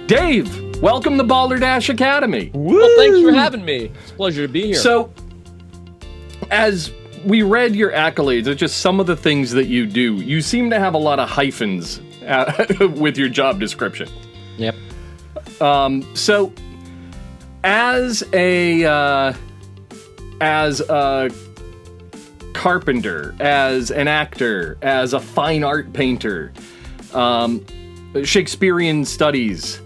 Dave, welcome to Balderdash Academy. Woo! Well, thanks for having me. It's a pleasure to be here. So, as we read your accolades, it's just some of the things that you do. You seem to have a lot of hyphens with your job description. Yep. So, as a carpenter, as an actor, as a fine art painter, Shakespearean studies,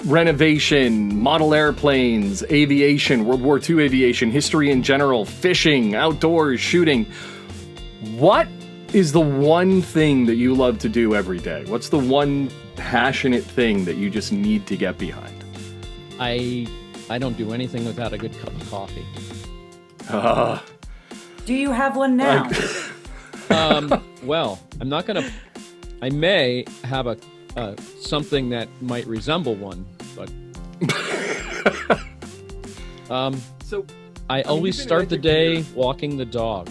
renovation, model airplanes, aviation, World War II aviation, history in general, fishing, outdoors, shooting. What is the one thing that you love to do every day? What's the one passionate thing that you just need to get behind? I don't do anything without a good cup of coffee. Do you have one now? Well, I'm not gonna. I may have a something that might resemble one, but So I always start the day walking the dog.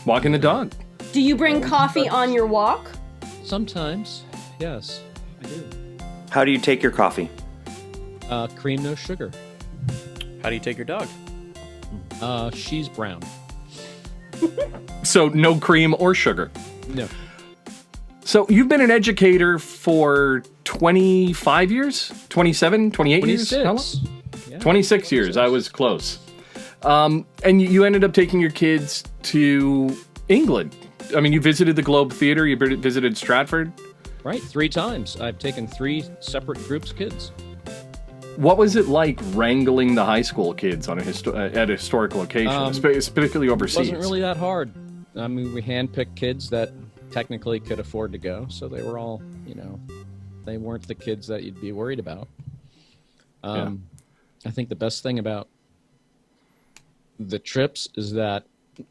Walking the dog. Do you bring coffee on your walk? Sometimes, yes, I do. How do you take your coffee? Cream, no sugar. How do you take your dog? She's brown. So no cream or sugar. No. So you've been an educator for 25 years? 27? 28 years? How long? Yeah, 26 years. I was close. And you ended up taking your kids to England. I mean, you visited the Globe Theatre. You visited Stratford. Right, 3 times. I've taken 3 separate groups of kids. What was it like wrangling the high school kids on at a historic location, particularly overseas? It wasn't really that hard. I mean, we handpicked kids that technically could afford to go, so they were all, they weren't the kids that you'd be worried about. I think the best thing about the trips is that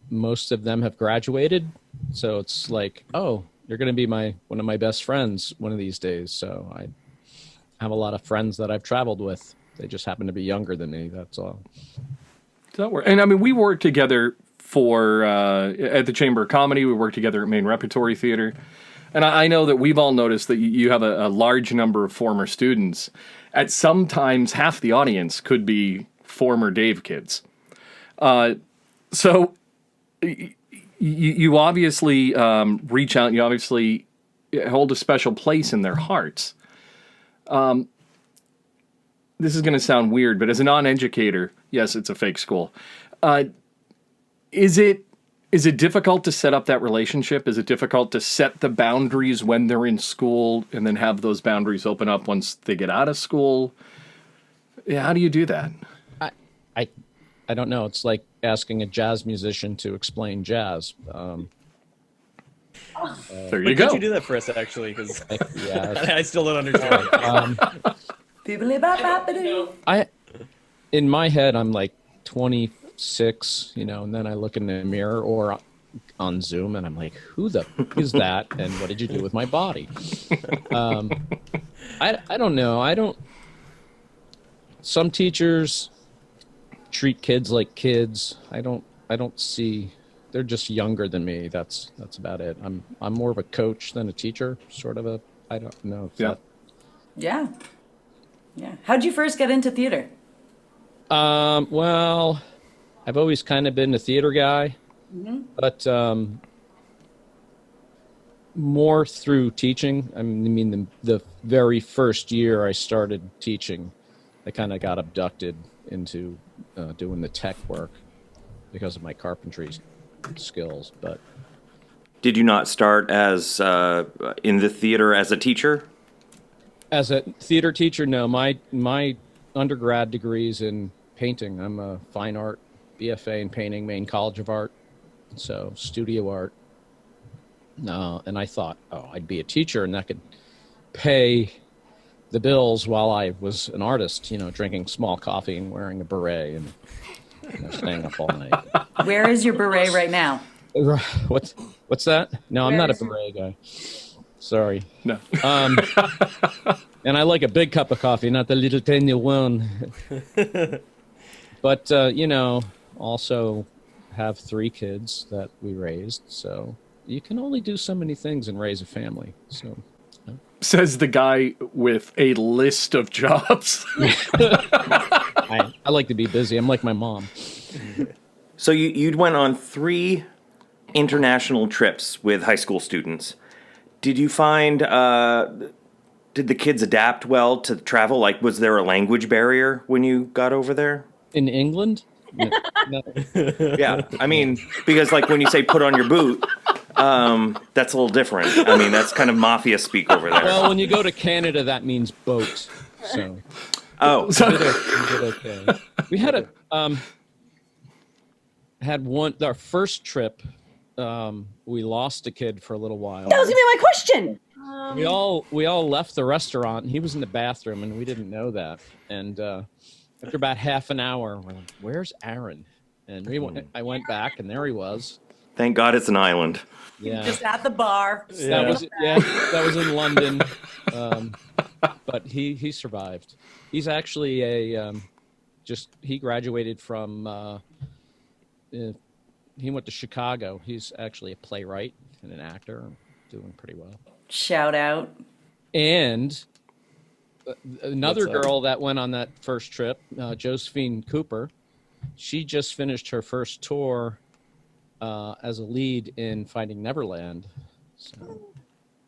most of them have graduated, so it's like, oh, you're going to be one of my best friends one of these days. So I have a lot of friends that I've traveled with. They just happen to be younger than me, that's all. And I mean, we worked together at the Chamber of Comedy. We worked together at Maine Repertory Theater. And I know that we've all noticed that you have a large number of former students. At sometimes half the audience could be former Dave kids. So you obviously reach out, and you obviously hold a special place in their hearts. This is going to sound weird, but as a non-educator, yes, it's a fake school. Is it difficult to set up that relationship? Is it difficult to set the boundaries when they're in school and then have those boundaries open up once they get out of school? Yeah, how do you do that? I don't know. It's like asking a jazz musician to explain jazz. There you go. Could you do that for us, actually? Because yeah, I still don't understand. In my head, I'm like 26, and then I look in the mirror or on Zoom, and I'm like, who the fuck is that? And what did you do with my body? I don't know. Some teachers treat kids like kids. I don't see. They're just younger than me. That's about it. I'm more of a coach than a teacher, sort of a. I don't know. Yeah. How'd you first get into theater? Well, I've always kind of been a theater guy, but more through teaching. I mean, the very first year I started teaching, I kind of got abducted into doing the tech work because of my carpentry skills. But Did you not start as in the theater as a teacher? As a theater teacher, no. My undergrad degree's in painting. I'm a fine art BFA in painting, Maine College of Art, so studio art. And I thought, I'd be a teacher, and that could pay the bills while I was an artist, drinking small coffee and wearing a beret and staying up all night. Where is your beret right now? What's that? No, I'm not a beret guy. Sorry. No. And I like a big cup of coffee, not the little tiny one. But, also have 3 kids that we raised. So you can only do so many things and raise a family. So Says the guy with a list of jobs. I like to be busy. I'm like my mom. So you'd went on 3 international trips with high school students. Did you find, did the kids adapt well to travel? Like, was there a language barrier when you got over there? In England? No. Yeah, I mean, because like when you say put on your boot, that's a little different. I mean, that's kind of mafia speak over there. Well, when you go to Canada, that means boat. So Oh, we did okay. We had our first trip. We lost a kid for a little while. That was gonna be my question. We all left the restaurant. And he was in the bathroom, and we didn't know that. And after about half an hour, we're like, "Where's Aaron?" And I went back, and there he was. thank God it's an island. Yeah, Just at the bar. that was in London. But he survived. He's actually he graduated from. He went to Chicago. He's actually a playwright and an actor, doing pretty well. Shout out. And another What's up? girl that went on that first trip, Josephine Cooper, she just finished her first tour as a lead in Finding Neverland. So,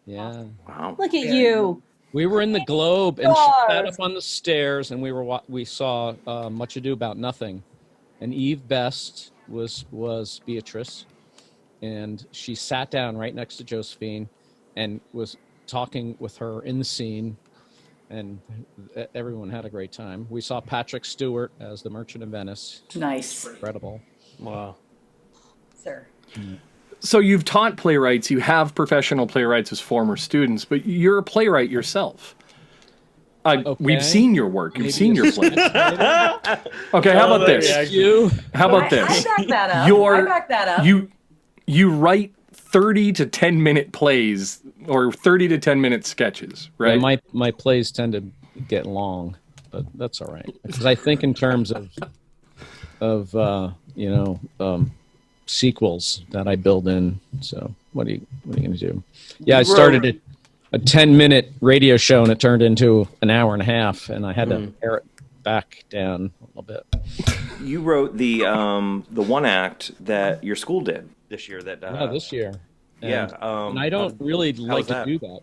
yeah. Wow. Look at you. We were in the Globe, and she sat up on the stairs, and we saw Much Ado About Nothing, and Eve Best was Beatrice, and she sat down right next to Josephine, and was talking with her in the scene, and everyone had a great time. We saw Patrick Stewart as the Merchant of Venice. Nice. Incredible. Wow. Sir. So you've taught playwrights, you have professional playwrights as former students, but you're a playwright yourself. We've seen your work. You've seen your plays. Okay, how about this? How about this? I back that up. You're- I back that up. You write 30 to 10 minute plays or 30 to 10 minute sketches, right? Yeah, my plays tend to get long, but that's all right, because I think in terms of sequels that I build in. So what are you going to do? Yeah, I started a 10-minute radio show, and it turned into an hour and a half, and I had to pare it back down a little bit. You wrote the one act that your school did this year. This year. Yeah. And I don't really like to that? do that.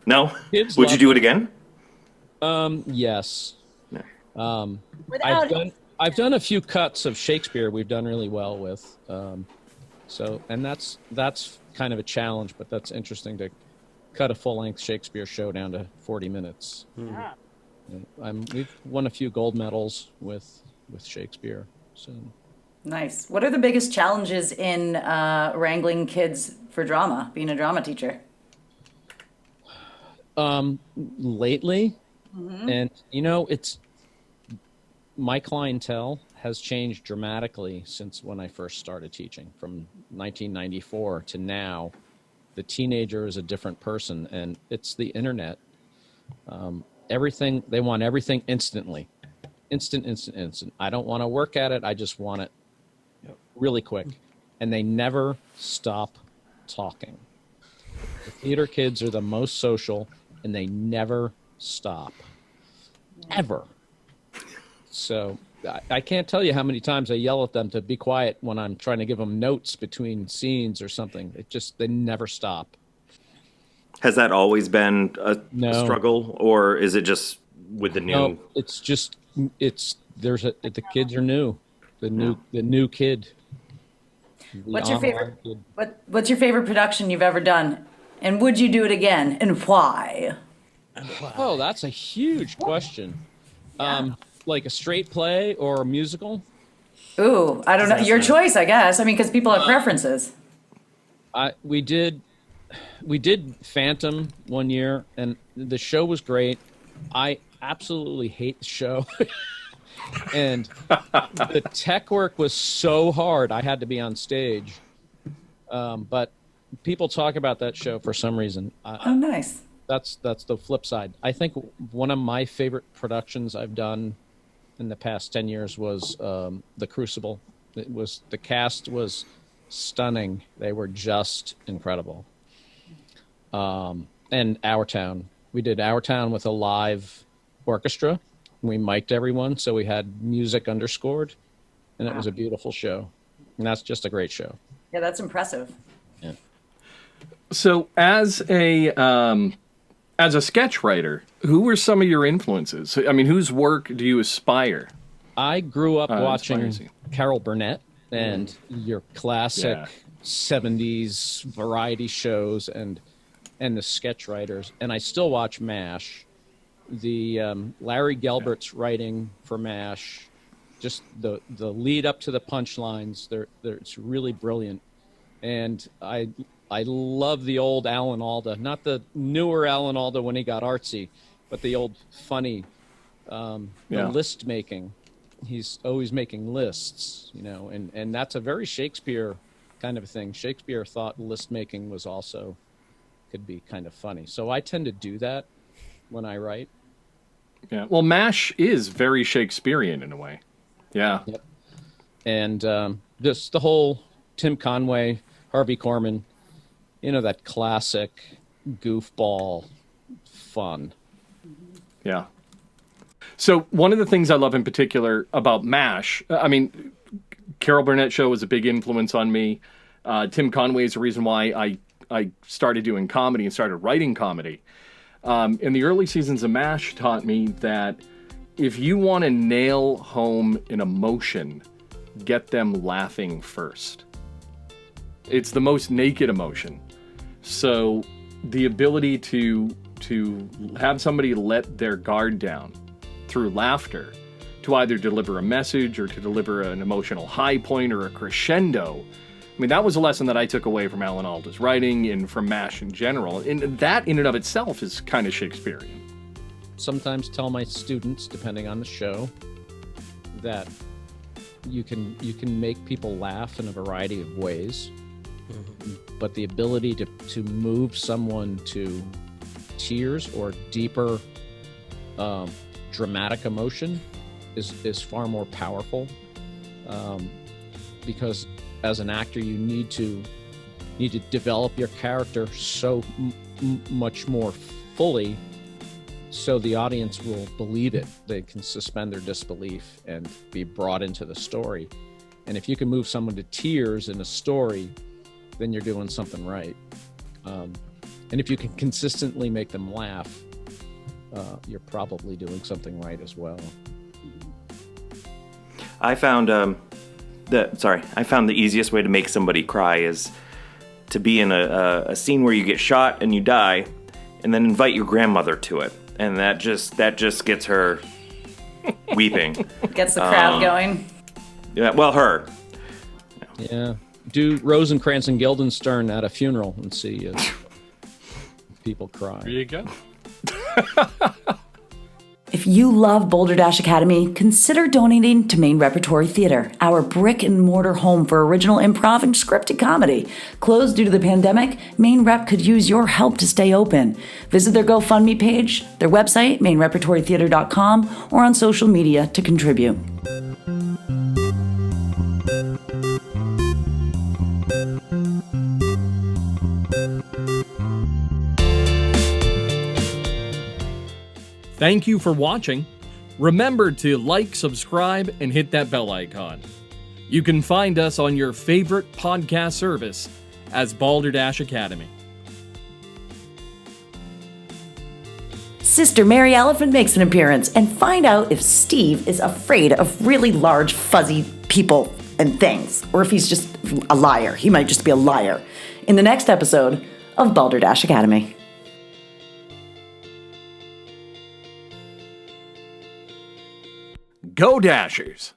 No. Kids Would you love do it. it again? Yes. Yeah. I've done a few cuts of Shakespeare we've done really well with. And that's kind of a challenge, but that's interesting to cut a full-length Shakespeare show down to 40 minutes. We've won a few gold medals with Shakespeare. So Nice. What are the biggest challenges in wrangling kids for drama, being a drama teacher? lately, and it's my clientele has changed dramatically since when I first started teaching from 1994 to now. The teenager is a different person, and it's the internet. Everything, they want everything instantly. Instant. I don't want to work at it. I just want it really quick. And they never stop talking. The theater kids are the most social, and they never stop. Ever. So I can't tell you how many times I yell at them to be quiet when I'm trying to give them notes between scenes or something. They never stop. Has that always been a No. struggle, or is it just with the new? No, it's just the kids are new. The new kid. The What's your favorite? online kid. What's your favorite production you've ever done? And would you do it again? And why? Oh, that's a huge question. Like a straight play or a musical? Ooh, I don't know. Your choice, I guess. I mean, because people have preferences. We did Phantom one year, and the show was great. I absolutely hate the show. And the tech work was so hard, I had to be on stage. But people talk about that show for some reason. Oh, nice. That's the flip side. I think one of my favorite productions I've done in the past 10 years was The Crucible. The cast was stunning. They were just incredible. And Our Town we did Our Town with a live orchestra. We mic'd everyone, so we had music underscored, and it was a beautiful show. And that's just a great show. Yeah, that's impressive. Yeah. So as a sketch writer, who were some of your influences? I mean, whose work do you aspire? I grew up watching inspires you? Carol Burnett and your classic 70s variety shows and the sketch writers. And I still watch MASH. The Larry Gelbert's writing for MASH, just the lead up to the punchlines, it's really brilliant. And I love the old Alan Alda, not the newer Alan Alda when he got artsy, but the old funny the list making. He's always making lists, and that's a very Shakespeare kind of a thing. Shakespeare thought list making was also could be kind of funny. So I tend to do that when I write. Yeah. Well, MASH is very Shakespearean in a way. Yeah. Yep. And just the whole Tim Conway, Harvey Korman, that classic goofball fun. Yeah. So one of the things I love in particular about MASH, I mean, Carol Burnett show was a big influence on me. Tim Conway is the reason why I started doing comedy and started writing comedy. In the early seasons of MASH taught me that if you want to nail home an emotion, get them laughing first. It's the most naked emotion. So the ability to have somebody let their guard down through laughter to either deliver a message or to deliver an emotional high point or a crescendo. I mean, that was a lesson that I took away from Alan Alda's writing and from MASH in general. And that in and of itself is kind of Shakespearean. Sometimes tell my students, depending on the show, that you can make people laugh in a variety of ways. But the ability to move someone to tears or deeper dramatic emotion is far more powerful, because as an actor you need to develop your character so much more fully so the audience will believe it. They can suspend their disbelief and be brought into the story. And if you can move someone to tears in a story, then you're doing something right. And if you can consistently make them laugh, you're probably doing something right as well. I found the easiest way to make somebody cry is to be in a scene where you get shot and you die, and then invite your grandmother to it, and that just gets her weeping. Gets the crowd going. Yeah, well, her. Yeah. Do Rosencrantz and Guildenstern at a funeral and see people cry. There you go. If you love Balderdash Academy, consider donating to Maine Repertory Theater, our brick and mortar home for original improv and scripted comedy. Closed due to the pandemic, Maine Rep could use your help to stay open. Visit their GoFundMe page, their website, mainerepertorytheater.com, or on social media to contribute. Thank you for watching. Remember to like, subscribe, and hit that bell icon. You can find us on your favorite podcast service as Balderdash Academy. Sister Mary Elephant makes an appearance, and find out if Steve is afraid of really large, fuzzy people and things, or if he's just a liar. He might just be a liar. In the next episode of Balderdash Academy. Go Dashers!